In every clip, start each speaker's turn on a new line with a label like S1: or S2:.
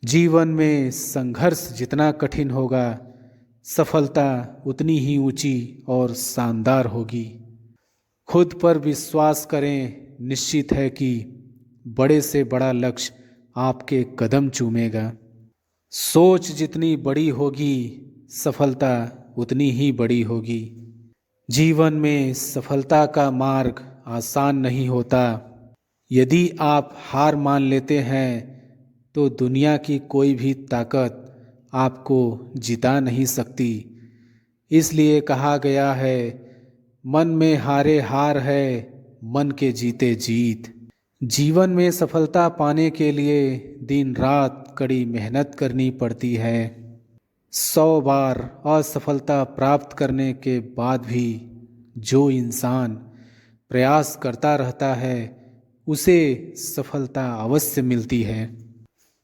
S1: जीवन में संघर्ष जितना कठिन होगा, सफलता उतनी ही ऊंची और शानदार होगी। खुद पर विश्वास करें, निश्चित है कि बड़े से बड़ा लक्ष्य आपके कदम चूमेगा। सोच जितनी बड़ी होगी, सफलता उतनी ही बड़ी होगी। जीवन में सफलता का मार्ग आसान नहीं होता। यदि आप हार मान लेते हैं तो दुनिया की कोई भी ताकत आपको जिता नहीं सकती। इसलिए कहा गया है, मन में हारे हार है, मन के जीते जीत। जीवन में सफलता पाने के लिए दिन रात कड़ी मेहनत करनी पड़ती है। 100 बार असफलता प्राप्त करने के बाद भी जो इंसान प्रयास करता रहता है, उसे सफलता अवश्य मिलती है।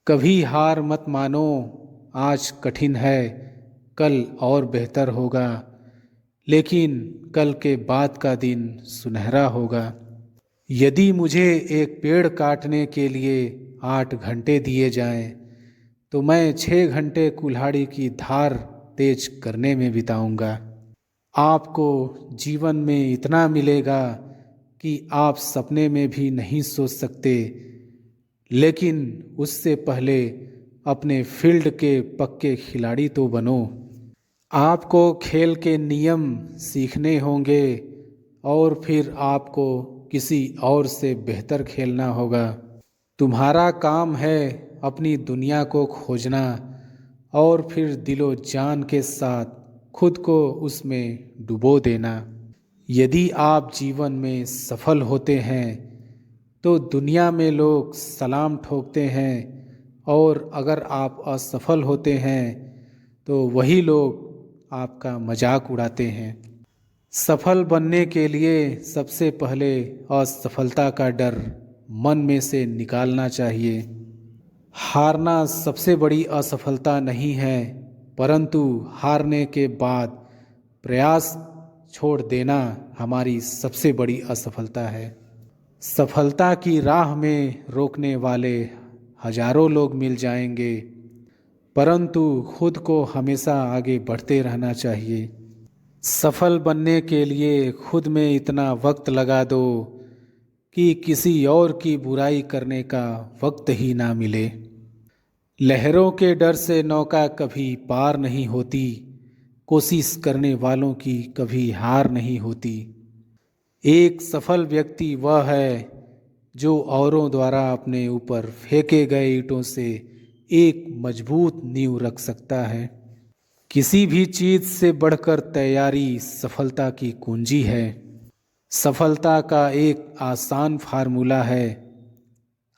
S1: कभी हार मत मानो, आज कठिन है, कल और बेहतर होगा, लेकिन कल के बाद का दिन सुनहरा होगा। यदि मुझे एक पेड़ काटने के लिए 8 घंटे दिए जाएं, तो मैं 6 घंटे कुल्हाड़ी की धार तेज करने में बिताऊंगा। आपको जीवन में इतना मिलेगा कि आप सपने में भी नहीं सोच सकते, लेकिन उससे पहले अपने फील्ड के पक्के खिलाड़ी तो बनो। आपको खेल के नियम सीखने होंगे और फिर आपको किसी और से बेहतर खेलना होगा। तुम्हारा काम है अपनी दुनिया को खोजना और फिर दिलो जान के साथ खुद को उसमें डुबो देना। यदि आप जीवन में सफल होते हैं तो दुनिया में लोग सलाम ठोकते हैं, और अगर आप असफल होते हैं तो वही लोग आपका मजाक उड़ाते हैं। सफल बनने के लिए सबसे पहले असफलता का डर मन में से निकालना चाहिए। हारना सबसे बड़ी असफलता नहीं है, परंतु हारने के बाद प्रयास छोड़ देना हमारी सबसे बड़ी असफलता है। सफलता की राह में रोकने वाले हजारों लोग मिल जाएंगे, परंतु खुद को हमेशा आगे बढ़ते रहना चाहिए। सफल बनने के लिए खुद में इतना वक्त लगा दो कि किसी और की बुराई करने का वक्त ही ना मिले। लहरों के डर से नौका कभी पार नहीं होती, कोशिश करने वालों की कभी हार नहीं होती। एक सफल व्यक्ति वह है जो औरों द्वारा अपने ऊपर फेंके गए ईंटों से एक मजबूत नींव रख सकता है। किसी भी चीज से बढ़कर तैयारी सफलता की कुंजी है। सफलता का एक आसान फार्मूला है,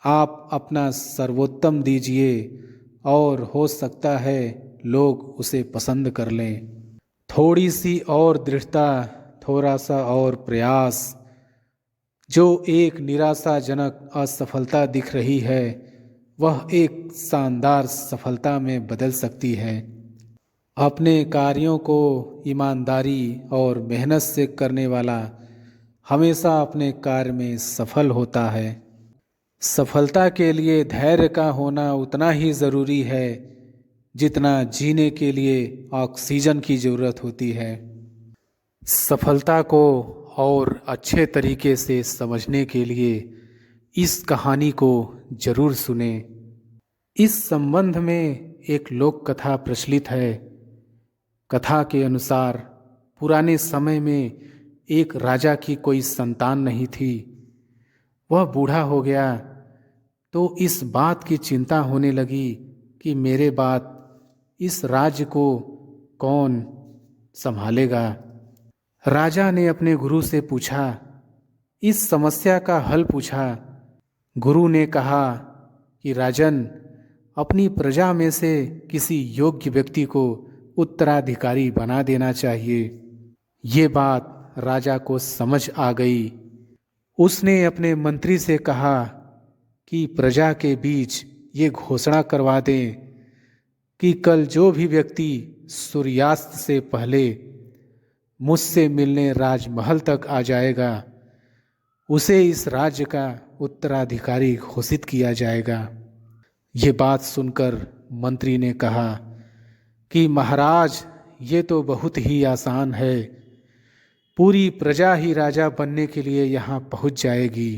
S1: आप अपना सर्वोत्तम दीजिए और हो सकता है लोग उसे पसंद कर लें। थोड़ी सी और दृढ़ता, थोड़ा सा और प्रयास, जो एक निराशाजनक असफलता दिख रही है वह एक शानदार सफलता में बदल सकती है। अपने कार्यों को ईमानदारी और मेहनत से करने वाला हमेशा अपने कार्य में सफल होता है। सफलता के लिए धैर्य का होना उतना ही ज़रूरी है जितना जीने के लिए ऑक्सीजन की ज़रूरत होती है। सफलता को और अच्छे तरीके से समझने के लिए इस कहानी को जरूर सुने। इस संबंध में एक लोक कथा प्रचलित है। कथा के अनुसार पुराने समय में एक राजा की कोई संतान नहीं थी। वह बूढ़ा हो गया तो इस बात की चिंता होने लगी कि मेरे बाद इस राज्य को कौन संभालेगा। राजा ने अपने गुरु से पूछा, इस समस्या का हल पूछा। गुरु ने कहा कि राजन, अपनी प्रजा में से किसी योग्य व्यक्ति को उत्तराधिकारी बना देना चाहिए। ये बात राजा को समझ आ गई। उसने अपने मंत्री से कहा कि प्रजा के बीच ये घोषणा करवा दें कि कल जो भी व्यक्ति सूर्यास्त से पहले मुझसे मिलने राजमहल तक आ जाएगा, उसे इस राज्य का उत्तराधिकारी घोषित किया जाएगा। ये बात सुनकर मंत्री ने कहा कि महाराज, ये तो बहुत ही आसान है। पूरी प्रजा ही राजा बनने के लिए यहाँ पहुँच जाएगी।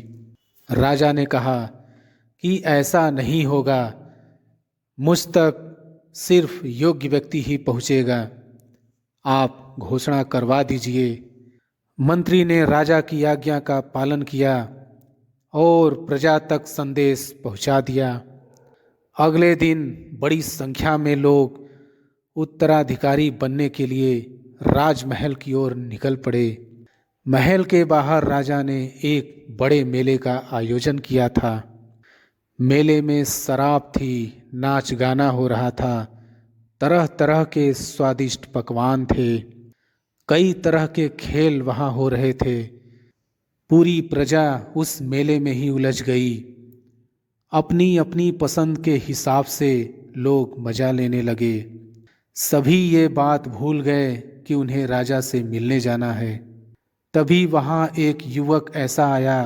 S1: राजा ने कहा कि ऐसा नहीं होगा, मुझ तक सिर्फ योग्य व्यक्ति ही पहुँचेगा। आप घोषणा करवा दीजिए। मंत्री ने राजा की आज्ञा का पालन किया और प्रजा तक संदेश पहुँचा दिया। अगले दिन बड़ी संख्या में लोग उत्तराधिकारी बनने के लिए राजमहल की ओर निकल पड़े। महल के बाहर राजा ने एक बड़े मेले का आयोजन किया था। मेले में शराब थी, नाच गाना हो रहा था, तरह तरह के स्वादिष्ट पकवान थे, कई तरह के खेल वहाँ हो रहे थे। पूरी प्रजा उस मेले में ही उलझ गई। अपनी अपनी पसंद के हिसाब से लोग मजा लेने लगे। सभी ये बात भूल गए कि उन्हें राजा से मिलने जाना है। तभी वहाँ एक युवक ऐसा आया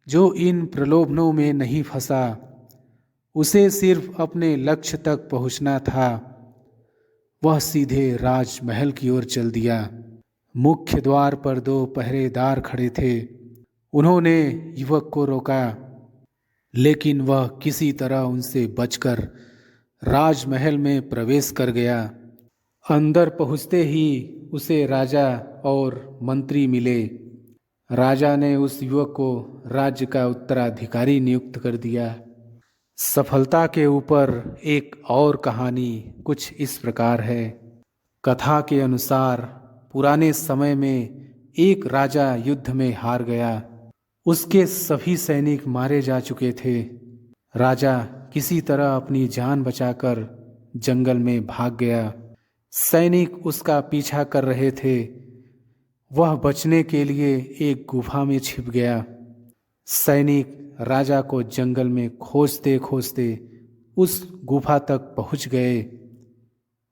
S1: जो इन प्रलोभनों में नहीं फंसा। उसे सिर्फ अपने लक्ष्य तक पहुँचना था। वह सीधे राजमहल की ओर चल दिया। मुख्य द्वार पर 2 पहरेदार खड़े थे। उन्होंने युवक को रोका, लेकिन वह किसी तरह उनसे बचकर राजमहल में प्रवेश कर गया। अंदर पहुँचते ही उसे राजा और मंत्री मिले। राजा ने उस युवक को राज्य का उत्तराधिकारी नियुक्त कर दिया। सफलता के ऊपर एक और कहानी कुछ इस प्रकार है। कथा के अनुसार पुराने समय में एक राजा युद्ध में हार गया। उसके सभी सैनिक मारे जा चुके थे। राजा किसी तरह अपनी जान बचाकर जंगल में भाग गया। सैनिक उसका पीछा कर रहे थे। वह बचने के लिए एक गुफा में छिप गया। सैनिक राजा को जंगल में खोजते खोजते उस गुफा तक पहुंच गए।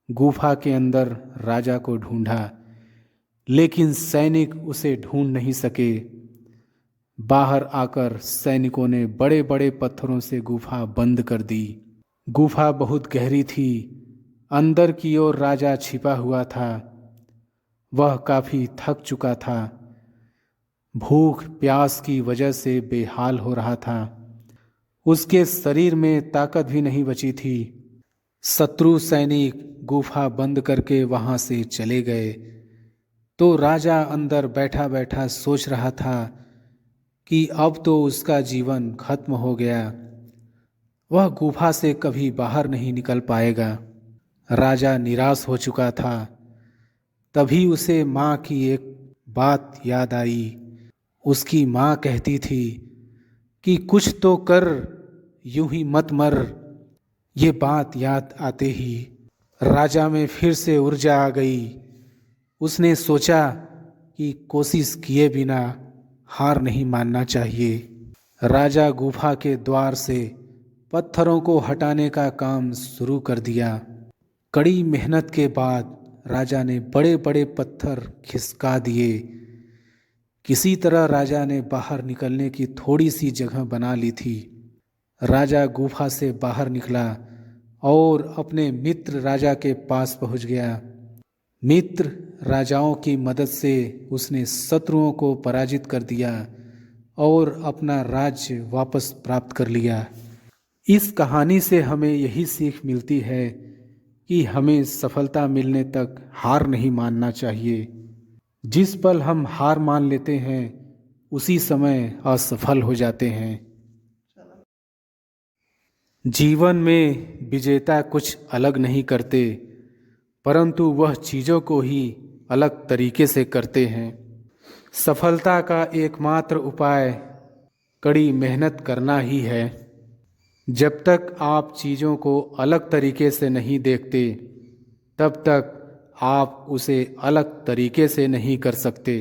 S1: गुफा के अंदर राजा को ढूंढा, लेकिन सैनिक उसे ढूंढ नहीं सके। बाहर आकर सैनिकों ने बड़े बड़े पत्थरों से गुफा बंद कर दी। गुफा बहुत गहरी थी। अंदर की ओर राजा छिपा हुआ था। वह काफी थक चुका था। भूख प्यास की वजह से बेहाल हो रहा था। उसके शरीर में ताकत भी नहीं बची थी। शत्रु सैनिक गुफा बंद करके वहां से चले गए तो राजा अंदर बैठा बैठा सोच रहा था कि अब तो उसका जीवन खत्म हो गया। वह गुफा से कभी बाहर नहीं निकल पाएगा। राजा निराश हो चुका था। तभी उसे माँ की एक बात याद आई। उसकी माँ कहती थी कि कुछ तो कर, यूं ही मत मर। ये बात याद आते ही राजा में फिर से ऊर्जा आ गई। उसने सोचा कि कोशिश किए बिना हार नहीं मानना चाहिए। राजा गुफा के द्वार से पत्थरों को हटाने का काम शुरू कर दिया। कड़ी मेहनत के बाद राजा ने बड़े बड़े पत्थर खिसका दिए। किसी तरह राजा ने बाहर निकलने की थोड़ी सी जगह बना ली थी। राजा गुफा से बाहर निकला और अपने मित्र राजा के पास पहुंच गया। मित्र राजाओं की मदद से उसने शत्रुओं को पराजित कर दिया और अपना राज्य वापस प्राप्त कर लिया। इस कहानी से हमें यही सीख मिलती है कि हमें सफलता मिलने तक हार नहीं मानना चाहिए। जिस पल हम हार मान लेते हैं उसी समय असफल हो जाते हैं। जीवन में विजेता कुछ अलग नहीं करते, परंतु वह चीज़ों को ही अलग तरीके से करते हैं। सफलता का एकमात्र उपाय कड़ी मेहनत करना ही है। जब तक आप चीज़ों को अलग तरीके से नहीं देखते, तब तक आप उसे अलग तरीके से नहीं कर सकते।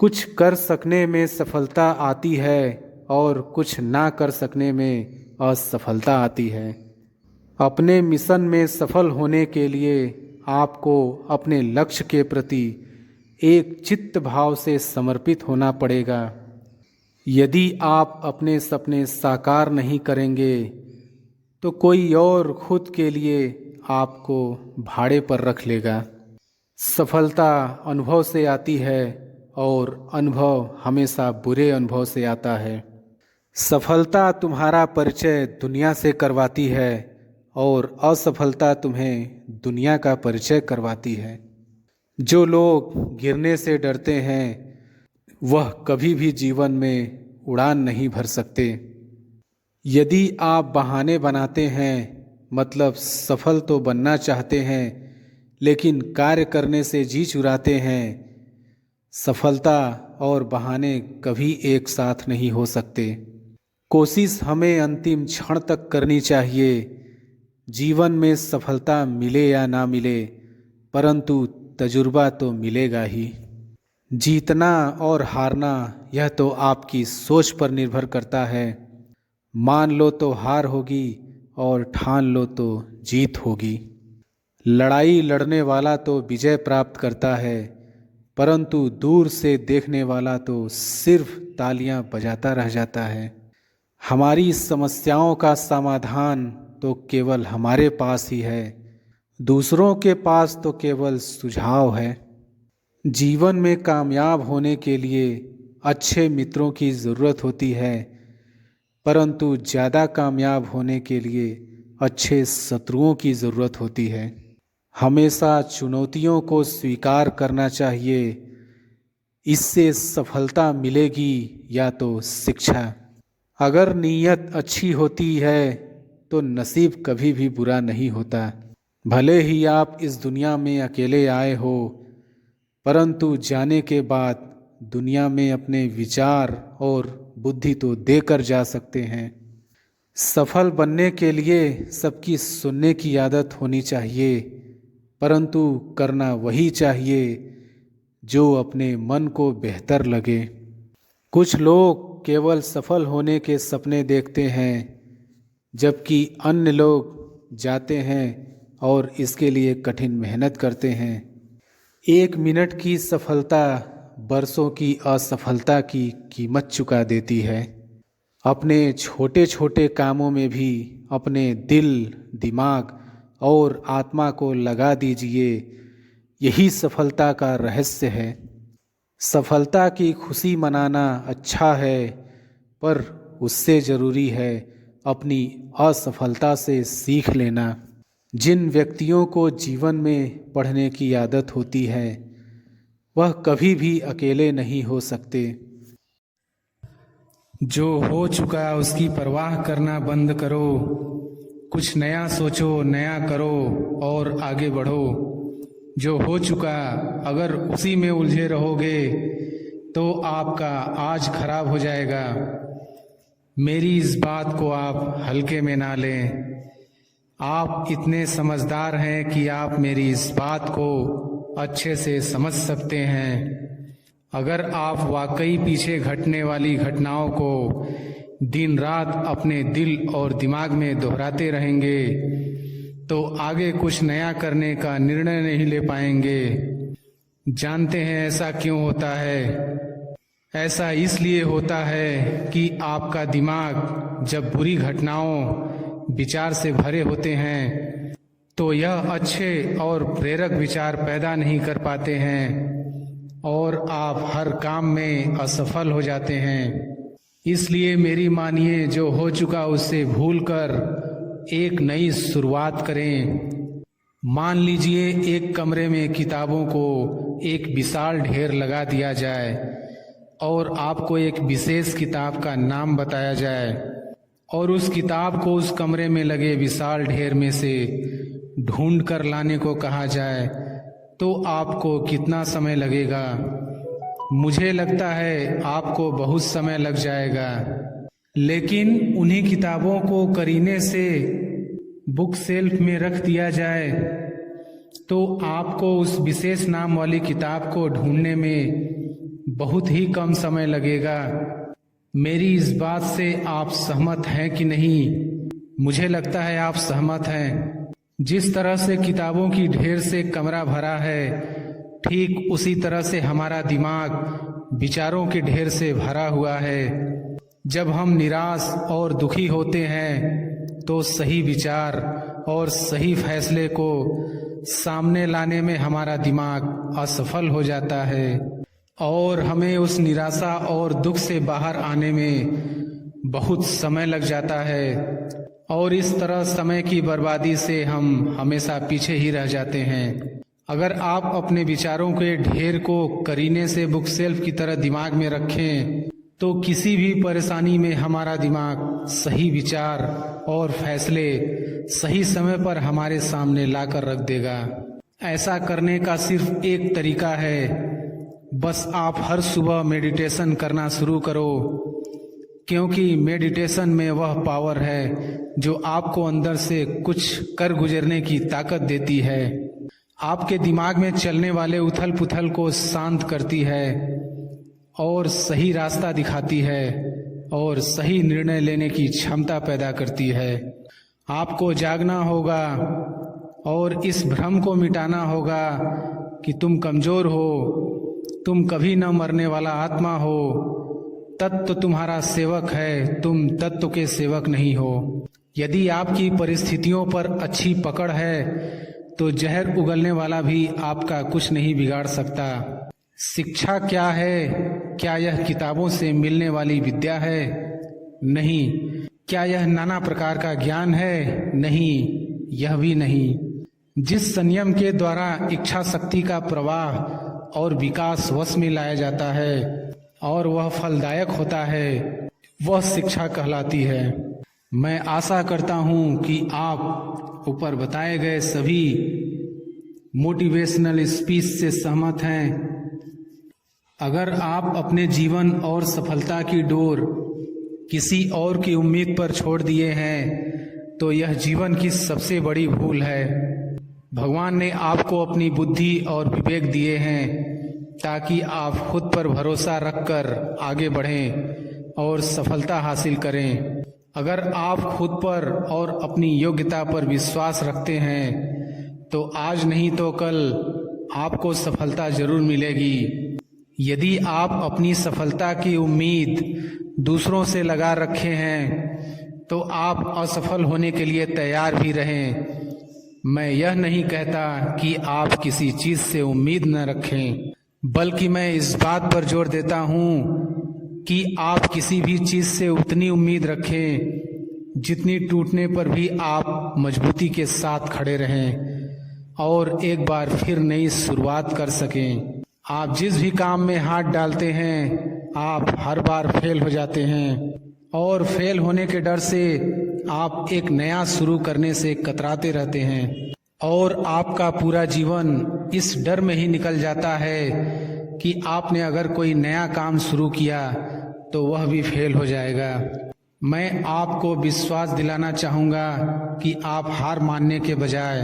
S1: कुछ कर सकने में सफलता आती है और कुछ ना कर सकने में असफलता आती है। अपने मिशन में सफल होने के लिए आपको अपने लक्ष्य के प्रति एक चित्त भाव से समर्पित होना पड़ेगा। यदि आप अपने सपने साकार नहीं करेंगे तो कोई और खुद के लिए आपको भाड़े पर रख लेगा। सफलता अनुभव से आती है और अनुभव हमेशा बुरे अनुभव से आता है। सफलता तुम्हारा परिचय दुनिया से करवाती है और असफलता तुम्हें दुनिया का परिचय करवाती है। जो लोग गिरने से डरते हैं वह कभी भी जीवन में उड़ान नहीं भर सकते। यदि आप बहाने बनाते हैं मतलब सफल तो बनना चाहते हैं लेकिन कार्य करने से जी चुराते हैं, सफलता और बहाने कभी एक साथ नहीं हो सकते। कोशिश हमें अंतिम क्षण तक करनी चाहिए। जीवन में सफलता मिले या ना मिले, परंतु तजुर्बा तो मिलेगा ही। जीतना और हारना यह तो आपकी सोच पर निर्भर करता है। मान लो तो हार होगी और ठान लो तो जीत होगी। लड़ाई लड़ने वाला तो विजय प्राप्त करता है, परंतु दूर से देखने वाला तो सिर्फ तालियां बजाता रह जाता है। हमारी समस्याओं का समाधान तो केवल हमारे पास ही है, दूसरों के पास तो केवल सुझाव है। जीवन में कामयाब होने के लिए अच्छे मित्रों की ज़रूरत होती है, परंतु ज़्यादा कामयाब होने के लिए अच्छे शत्रुओं की ज़रूरत होती है। हमेशा चुनौतियों को स्वीकार करना चाहिए, इससे सफलता मिलेगी या तो शिक्षा। अगर नीयत अच्छी होती है तो नसीब कभी भी बुरा नहीं होता। भले ही आप इस दुनिया में अकेले आए हो, परंतु जाने के बाद दुनिया में अपने विचार और बुद्धि तो देकर जा सकते हैं। सफल बनने के लिए सबकी सुनने की आदत होनी चाहिए, परंतु करना वही चाहिए जो अपने मन को बेहतर लगे। कुछ लोग केवल सफल होने के सपने देखते हैं, जबकि अन्य लोग जाते हैं और इसके लिए कठिन मेहनत करते हैं। 1 मिनट की सफलता बरसों की असफलता की कीमत चुका देती है। अपने छोटे छोटे कामों में भी अपने दिल, दिमाग और आत्मा को लगा दीजिए, यही सफलता का रहस्य है। सफलता की खुशी मनाना अच्छा है, पर उससे ज़रूरी है अपनी असफलता से सीख लेना। जिन व्यक्तियों को जीवन में पढ़ने की आदत होती है वह कभी भी अकेले नहीं हो सकते। जो हो चुका उसकी परवाह करना बंद करो, कुछ नया सोचो, नया करो और आगे बढ़ो। जो हो चुका अगर उसी में उलझे रहोगे तो आपका आज खराब हो जाएगा। मेरी इस बात को आप हल्के में ना लें। आप इतने समझदार हैं कि आप मेरी इस बात को अच्छे से समझ सकते हैं। अगर आप वाकई पीछे घटने वाली घटनाओं को दिन रात अपने दिल और दिमाग में दोहराते रहेंगे तो आगे कुछ नया करने का निर्णय नहीं ले पाएंगे। जानते हैं ऐसा क्यों होता है? ऐसा इसलिए होता है कि आपका दिमाग जब बुरी घटनाओं विचार से भरे होते हैं तो यह अच्छे और प्रेरक विचार पैदा नहीं कर पाते हैं और आप हर काम में असफल हो जाते हैं। इसलिए मेरी मानिए, जो हो चुका उससे भूलकर एक नई शुरुआत करें। मान लीजिए एक कमरे में किताबों को एक विशाल ढेर लगा दिया जाए और आपको एक विशेष किताब का नाम बताया जाए और उस किताब को उस कमरे में लगे विशाल ढेर में से ढूंढ कर लाने को कहा जाए तो आपको कितना समय लगेगा? मुझे लगता है आपको बहुत समय लग जाएगा। लेकिन उन्हीं किताबों को करीने से बुक शेल्फ में रख दिया जाए तो आपको उस विशेष नाम वाली किताब को ढूंढने में बहुत ही कम समय लगेगा। मेरी इस बात से आप सहमत हैं कि नहीं? मुझे लगता है आप सहमत हैं। जिस तरह से किताबों की ढेर से कमरा भरा है, ठीक उसी तरह से हमारा दिमाग विचारों के ढेर से भरा हुआ है। जब हम निराश और दुखी होते हैं तो सही विचार और सही फैसले को सामने लाने में हमारा दिमाग असफल हो जाता है और हमें उस निराशा और दुख से बाहर आने में बहुत समय लग जाता है और इस तरह समय की बर्बादी से हम हमेशा पीछे ही रह जाते हैं। अगर आप अपने विचारों के ढेर को करीने से बुक शेल्फ की तरह दिमाग में रखें तो किसी भी परेशानी में हमारा दिमाग सही विचार और फैसले सही समय पर हमारे सामने लाकर रख देगा। ऐसा करने का सिर्फ एक तरीका है, बस आप हर सुबह मेडिटेशन करना शुरू करो, क्योंकि मेडिटेशन में वह पावर है जो आपको अंदर से कुछ कर गुजरने की ताकत देती है, आपके दिमाग में चलने वाले उथल पुथल को शांत करती है और सही रास्ता दिखाती है और सही निर्णय लेने की क्षमता पैदा करती है। आपको जागना होगा और इस भ्रम को मिटाना होगा कि तुम कमजोर हो, तुम कभी न मरने वाला आत्मा हो, तत्व तुम्हारा सेवक है, तुम तत्व के सेवक नहीं हो। यदि आपकी परिस्थितियों पर अच्छी पकड़ है तो जहर उगलने वाला भी आपका कुछ नहीं बिगाड़ सकता। शिक्षा क्या है? क्या यह किताबों से मिलने वाली विद्या है? नहीं। क्या यह नाना प्रकार का ज्ञान है? नहीं, यह भी नहीं। जिस संयम के द्वारा इच्छा शक्ति का प्रवाह और विकास वश में लाया जाता है और वह फलदायक होता है, वह शिक्षा कहलाती है। मैं आशा करता हूँ कि आप ऊपर बताए गए सभी मोटिवेशनल स्पीच से सहमत हैं। अगर आप अपने जीवन और सफलता की डोर किसी और की उम्मीद पर छोड़ दिए हैं तो यह जीवन की सबसे बड़ी भूल है। भगवान ने आपको अपनी बुद्धि और विवेक दिए हैं ताकि आप खुद पर भरोसा रखकर आगे बढ़ें और सफलता हासिल करें। अगर आप खुद पर और अपनी योग्यता पर विश्वास रखते हैं तो आज नहीं तो कल आपको सफलता जरूर मिलेगी। यदि आप अपनी सफलता की उम्मीद दूसरों से लगा रखे हैं तो आप असफल होने के लिए तैयार भी रहें। मैं यह नहीं कहता कि आप किसी चीज से उम्मीद न रखें, बल्कि मैं इस बात पर जोर देता हूँ कि आप किसी भी चीज से उतनी उम्मीद रखें जितनी टूटने पर भी आप मजबूती के साथ खड़े रहें और एक बार फिर नई शुरुआत कर सकें। आप जिस भी काम में हाथ डालते हैं आप हर बार फेल हो जाते हैं और फेल होने के डर से आप एक नया शुरू करने से कतराते रहते हैं और आपका पूरा जीवन इस डर में ही निकल जाता है कि आपने अगर कोई नया काम शुरू किया तो वह भी फेल हो जाएगा। मैं आपको विश्वास दिलाना चाहूँगा कि आप हार मानने के बजाय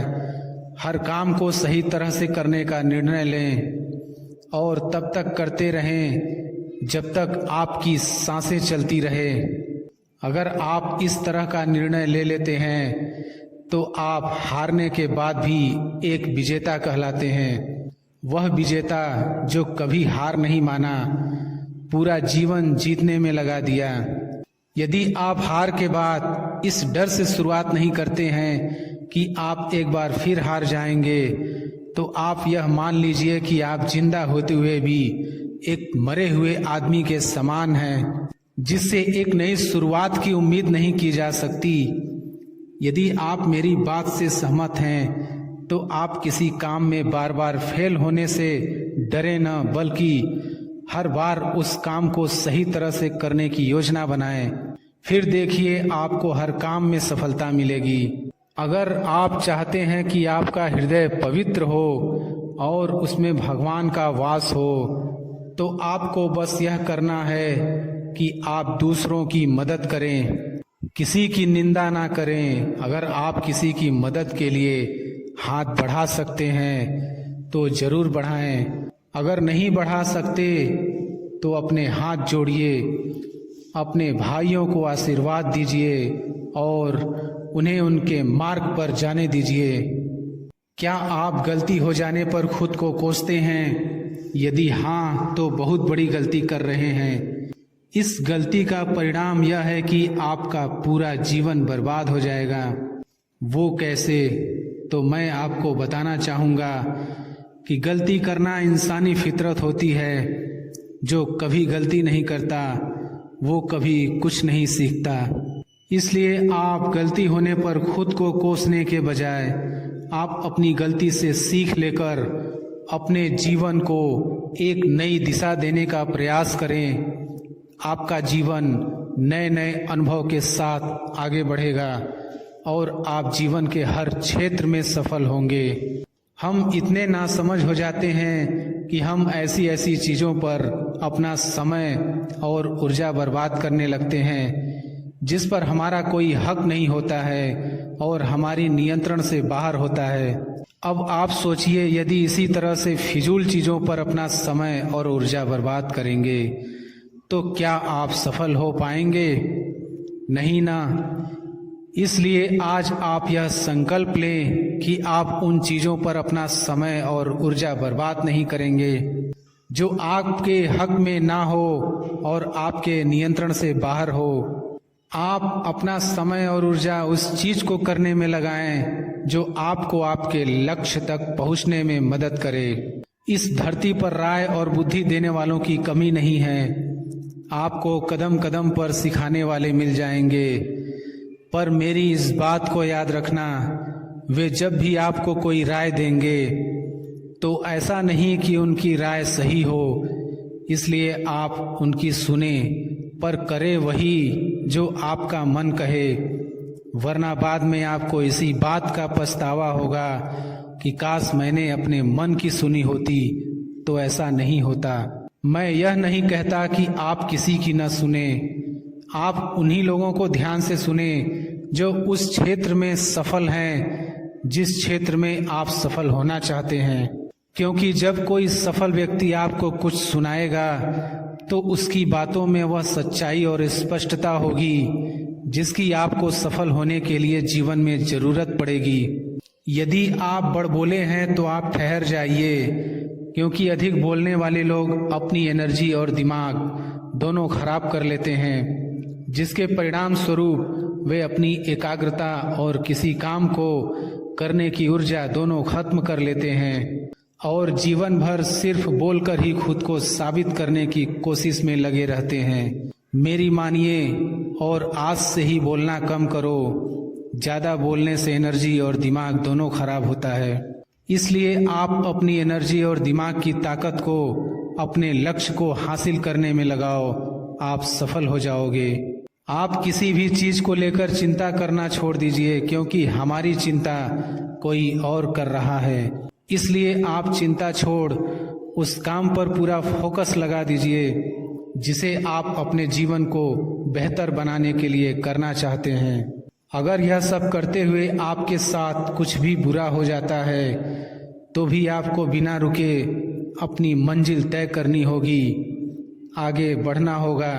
S1: हर काम को सही तरह से करने का निर्णय लें और तब तक करते रहें जब तक आपकी सांसें चलती रहे। अगर आप इस तरह का निर्णय ले लेते हैं तो आप हारने के बाद भी एक विजेता कहलाते हैं। वह विजेता जो कभी हार नहीं माना, पूरा जीवन जीतने में लगा दिया। यदि आप हार के बाद इस डर से शुरुआत नहीं करते हैं कि आप एक बार फिर हार जाएंगे तो आप यह मान लीजिए कि आप जिंदा होते हुए भी एक मरे हुए आदमी के समान हैं जिससे एक नई शुरुआत की उम्मीद नहीं की जा सकती। यदि आप मेरी बात से सहमत हैं तो आप किसी काम में बार बार फेल होने से डरे न, बल्कि हर बार उस काम को सही तरह से करने की योजना बनाएं। फिर देखिए आपको हर काम में सफलता मिलेगी। अगर आप चाहते हैं कि आपका हृदय पवित्र हो और उसमें भगवान का वास हो तो आपको बस यह करना है कि आप दूसरों की मदद करें, किसी की निंदा ना करें। अगर आप किसी की मदद के लिए हाथ बढ़ा सकते हैं तो जरूर बढ़ाएं। अगर नहीं बढ़ा सकते तो अपने हाथ जोड़िए, अपने भाइयों को आशीर्वाद दीजिए और उन्हें उनके मार्ग पर जाने दीजिए। क्या आप गलती हो जाने पर खुद को कोसते हैं? यदि हाँ तो बहुत बड़ी गलती कर रहे हैं, इस गलती का परिणाम यह है कि आपका पूरा जीवन बर्बाद हो जाएगा। वो कैसे, तो मैं आपको बताना चाहूँगा कि गलती करना इंसानी फितरत होती है। जो कभी गलती नहीं करता वो कभी कुछ नहीं सीखता। इसलिए आप गलती होने पर खुद को कोसने के बजाय आप अपनी गलती से सीख लेकर अपने जीवन को एक नई दिशा देने का प्रयास करें। आपका जीवन नए नए अनुभव के साथ आगे बढ़ेगा और आप जीवन के हर क्षेत्र में सफल होंगे। हम इतने नासमझ हो जाते हैं कि हम ऐसी ऐसी चीज़ों पर अपना समय और ऊर्जा बर्बाद करने लगते हैं जिस पर हमारा कोई हक नहीं होता है और हमारी नियंत्रण से बाहर होता है। अब आप सोचिए, यदि इसी तरह से फिजूल चीज़ों पर अपना समय और ऊर्जा बर्बाद करेंगे तो क्या आप सफल हो पाएंगे? नहीं ना। इसलिए आज आप यह संकल्प लें कि आप उन चीज़ों पर अपना समय और ऊर्जा बर्बाद नहीं करेंगे जो आपके हक में ना हो और आपके नियंत्रण से बाहर हो। आप अपना समय और ऊर्जा उस चीज़ को करने में लगाएं जो आपको आपके लक्ष्य तक पहुंचने में मदद करे। इस धरती पर राय और बुद्धि देने वालों की कमी नहीं है। आपको कदम कदम पर सिखाने वाले मिल जाएंगे, पर मेरी इस बात को याद रखना, वे जब भी आपको कोई राय देंगे तो ऐसा नहीं कि उनकी राय सही हो इसलिए आप उनकी सुने, पर करे वही जो आपका मन कहे, वरना बाद में आपको इसी बात का पछतावा होगा कि काश मैंने अपने मन की सुनी होती। तो ऐसा नहीं होता। मैं यह नहीं कहता कि आप किसी की न सुने, आप उन्हीं लोगों को ध्यान से सुने जो उस क्षेत्र में सफल हैं जिस क्षेत्र में आप सफल होना चाहते हैं। क्योंकि जब कोई सफल व्यक्ति आपको कुछ सुनाएगा तो उसकी बातों में वह सच्चाई और स्पष्टता होगी जिसकी आपको सफल होने के लिए जीवन में जरूरत पड़ेगी। यदि आप बड़बोले हैं तो आप ठहर जाइए, क्योंकि अधिक बोलने वाले लोग अपनी एनर्जी और दिमाग दोनों खराब कर लेते हैं, जिसके परिणाम स्वरूप वे अपनी एकाग्रता और किसी काम को करने की ऊर्जा दोनों खत्म कर लेते हैं और जीवन भर सिर्फ बोलकर ही खुद को साबित करने की कोशिश में लगे रहते हैं। मेरी मानिए और आज से ही बोलना कम करो। ज़्यादा बोलने से एनर्जी और दिमाग दोनों खराब होता है। इसलिए आप अपनी एनर्जी और दिमाग की ताकत को अपने लक्ष्य को हासिल करने में लगाओ, आप सफल हो जाओगे। आप किसी भी चीज़ को लेकर चिंता करना छोड़ दीजिए, क्योंकि हमारी चिंता कोई और कर रहा है। इसलिए आप चिंता छोड़ उस काम पर पूरा फोकस लगा दीजिए जिसे आप अपने जीवन को बेहतर बनाने के लिए करना चाहते हैं। अगर यह सब करते हुए आपके साथ कुछ भी बुरा हो जाता है तो भी आपको बिना रुके अपनी मंजिल तय करनी होगी, आगे बढ़ना होगा,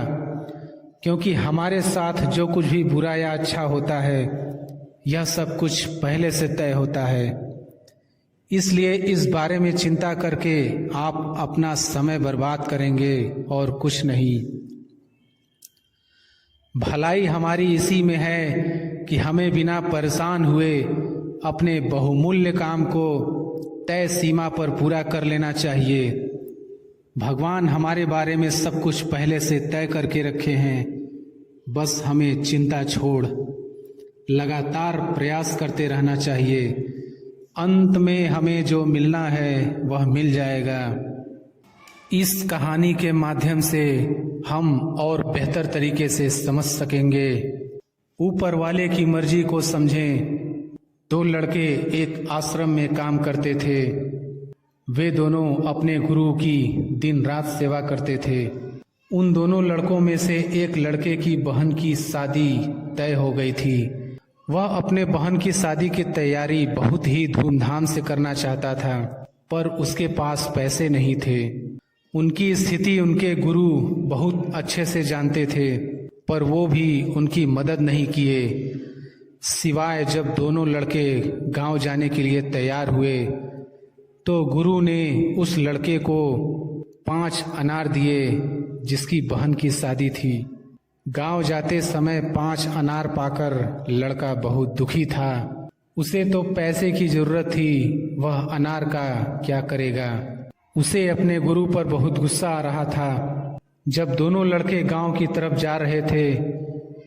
S1: क्योंकि हमारे साथ जो कुछ भी बुरा या अच्छा होता है यह सब कुछ पहले से तय होता है। इसलिए इस बारे में चिंता करके आप अपना समय बर्बाद करेंगे और कुछ नहीं। भलाई हमारी इसी में है कि हमें बिना परेशान हुए अपने बहुमूल्य काम को तय सीमा पर पूरा कर लेना चाहिए। भगवान हमारे बारे में सब कुछ पहले से तय करके रखे हैं, बस हमें चिंता छोड़ लगातार प्रयास करते रहना चाहिए। अंत में हमें जो मिलना है वह मिल जाएगा। इस कहानी के माध्यम से हम और बेहतर तरीके से समझ सकेंगे। ऊपर वाले की मर्जी को समझें। दो लड़के एक आश्रम में काम करते थे। वे दोनों अपने गुरु की दिन रात सेवा करते थे। उन दोनों लड़कों में से एक लड़के की बहन की शादी तय हो गई थी। वह अपने बहन की शादी की तैयारी बहुत ही धूमधाम से करना चाहता था, पर उसके पास पैसे नहीं थे। उनकी स्थिति उनके गुरु बहुत अच्छे से जानते थे, पर वो भी उनकी मदद नहीं किए। सिवाय जब दोनों लड़के गांव जाने के लिए तैयार हुए तो गुरु ने उस लड़के को 5 अनार दिए जिसकी बहन की शादी थी। गांव जाते समय 5 अनार पाकर लड़का बहुत दुखी था। उसे तो पैसे की जरूरत थी, वह अनार का क्या करेगा। उसे अपने गुरु पर बहुत गुस्सा आ रहा था। जब दोनों लड़के गांव की तरफ जा रहे थे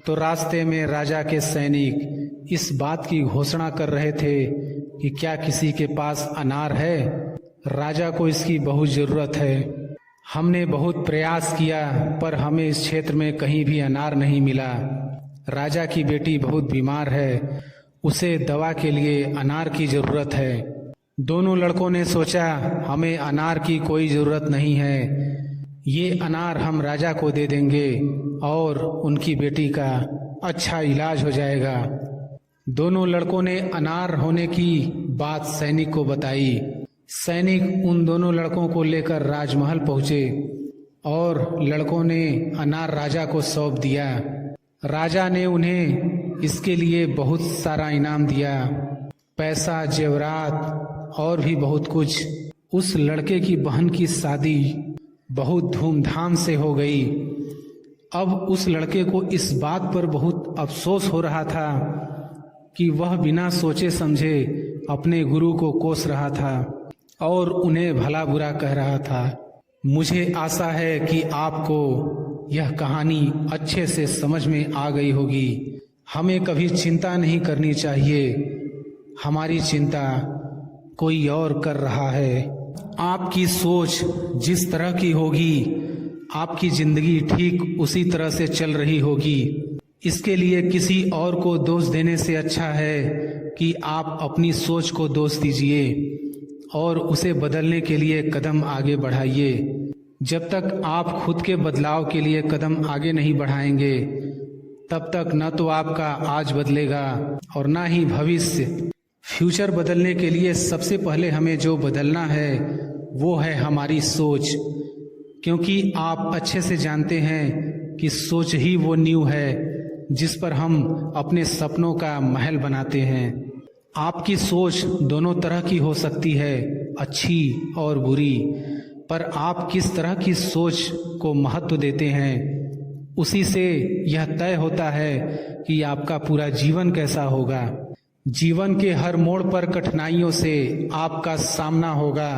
S1: तो रास्ते में राजा के सैनिक इस बात की घोषणा कर रहे थे कि क्या किसी के पास अनार है, राजा को इसकी बहुत जरूरत है। हमने बहुत प्रयास किया पर हमें इस क्षेत्र में कहीं भी अनार नहीं मिला। राजा की बेटी बहुत बीमार है, उसे दवा के लिए अनार की जरूरत है। दोनों लड़कों ने सोचा हमें अनार की कोई जरूरत नहीं है, ये अनार हम राजा को दे देंगे और उनकी बेटी का अच्छा इलाज हो जाएगा। दोनों लड़कों ने अनार होने की बात सैनिक को बताई। सैनिक उन दोनों लड़कों को लेकर राजमहल पहुंचे और लड़कों ने अनार राजा को सौंप दिया। राजा ने उन्हें इसके लिए बहुत सारा इनाम दिया, पैसा, जेवरात और भी बहुत कुछ। उस लड़के की बहन की शादी बहुत धूमधाम से हो गई। अब उस लड़के को इस बात पर बहुत अफसोस हो रहा था कि वह बिना सोचे समझे अपने गुरु को कोस रहा था और उन्हें भला बुरा कह रहा था। मुझे आशा है कि आपको यह कहानी अच्छे से समझ में आ गई होगी। हमें कभी चिंता नहीं करनी चाहिए, हमारी चिंता कोई और कर रहा है। आपकी सोच जिस तरह की होगी, आपकी जिंदगी ठीक उसी तरह से चल रही होगी। इसके लिए किसी और को दोष देने से अच्छा है कि आप अपनी सोच को दोष दीजिए और उसे बदलने के लिए कदम आगे बढ़ाइए। जब तक आप खुद के बदलाव के लिए कदम आगे नहीं बढ़ाएंगे, तब तक न तो आपका आज बदलेगा और ना ही भविष्य। फ्यूचर बदलने के लिए सबसे पहले हमें जो बदलना है वो है हमारी सोच, क्योंकि आप अच्छे से जानते हैं कि सोच ही वो नींव है जिस पर हम अपने सपनों का महल बनाते हैं। आपकी सोच दोनों तरह की हो सकती है, अच्छी और बुरी, पर आप किस तरह की सोच को महत्व देते हैं उसी से यह तय होता है कि आपका पूरा जीवन कैसा होगा। जीवन के हर मोड़ पर कठिनाइयों से आपका सामना होगा।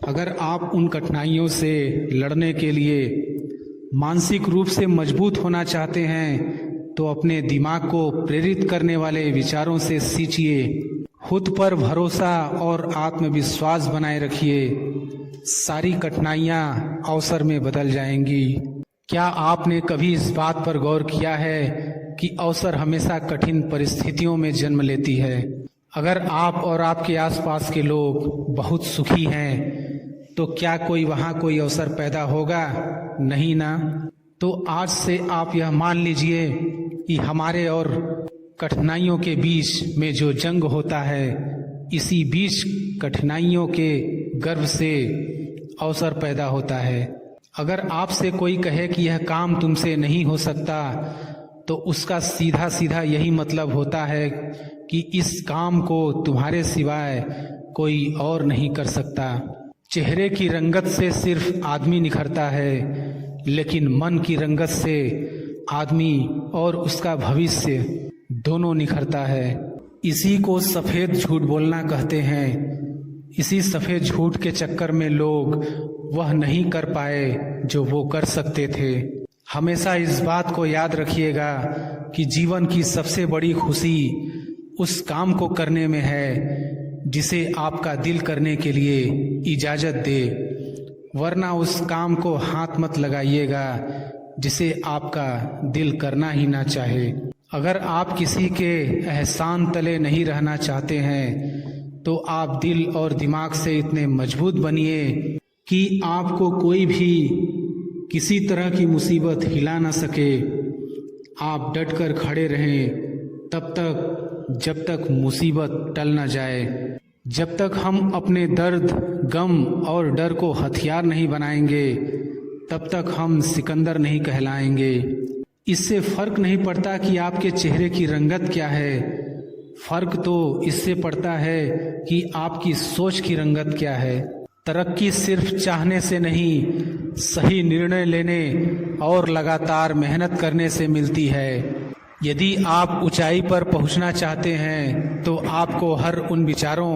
S1: अगर आप उन कठिनाइयों से लड़ने के लिए मानसिक रूप से मजबूत होना चाहते हैं तो अपने दिमाग को प्रेरित करने वाले विचारों से सींचिए। खुद पर भरोसा और आत्मविश्वास बनाए रखिए। सारी कठिनाइयां अवसर में बदल जाएंगी। क्या आपने कभी इस बात पर गौर किया है कि अवसर हमेशा कठिन परिस्थितियों में जन्म लेती है? अगर आप और आपके आसपास के लोग बहुत सुखी हैं तो क्या कोई अवसर पैदा होगा? नहीं ना। तो आज से आप यह मान लीजिए कि हमारे और कठिनाइयों के बीच में जो जंग होता है, इसी बीच कठिनाइयों के गर्भ से अवसर पैदा होता है। अगर आपसे कोई कहे कि यह काम तुमसे नहीं हो सकता, तो उसका सीधा सीधा यही मतलब होता है कि इस काम को तुम्हारे सिवाय कोई और नहीं कर सकता। चेहरे की रंगत से सिर्फ आदमी निखरता है, लेकिन मन की रंगत से आदमी और उसका भविष्य दोनों निखरता है। इसी को सफेद झूठ बोलना कहते हैं। इसी सफेद झूठ के चक्कर में लोग वह नहीं कर पाए जो वो कर सकते थे। हमेशा इस बात को याद रखिएगा कि जीवन की सबसे बड़ी खुशी उस काम को करने में है जिसे आपका दिल करने के लिए इजाजत दे, वरना उस काम को हाथ मत लगाइएगा जिसे आपका दिल करना ही ना चाहे। अगर आप किसी के एहसान तले नहीं रहना चाहते हैं तो आप दिल और दिमाग से इतने मजबूत बनिए कि आपको कोई भी किसी तरह की मुसीबत हिला ना सके। आप डटकर खड़े रहें तब तक जब तक मुसीबत टल ना जाए। जब तक हम अपने दर्द, गम और डर को हथियार नहीं बनाएंगे, तब तक हम सिकंदर नहीं कहलाएंगे। इससे फर्क नहीं पड़ता कि आपके चेहरे की रंगत क्या है, फर्क तो इससे पड़ता है कि आपकी सोच की रंगत क्या है। तरक्की सिर्फ चाहने से नहीं, सही निर्णय लेने और लगातार मेहनत करने से मिलती है। यदि आप ऊंचाई पर पहुंचना चाहते हैं तो आपको हर उन विचारों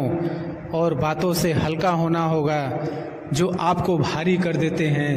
S1: और बातों से हल्का होना होगा जो आपको भारी कर देते हैं।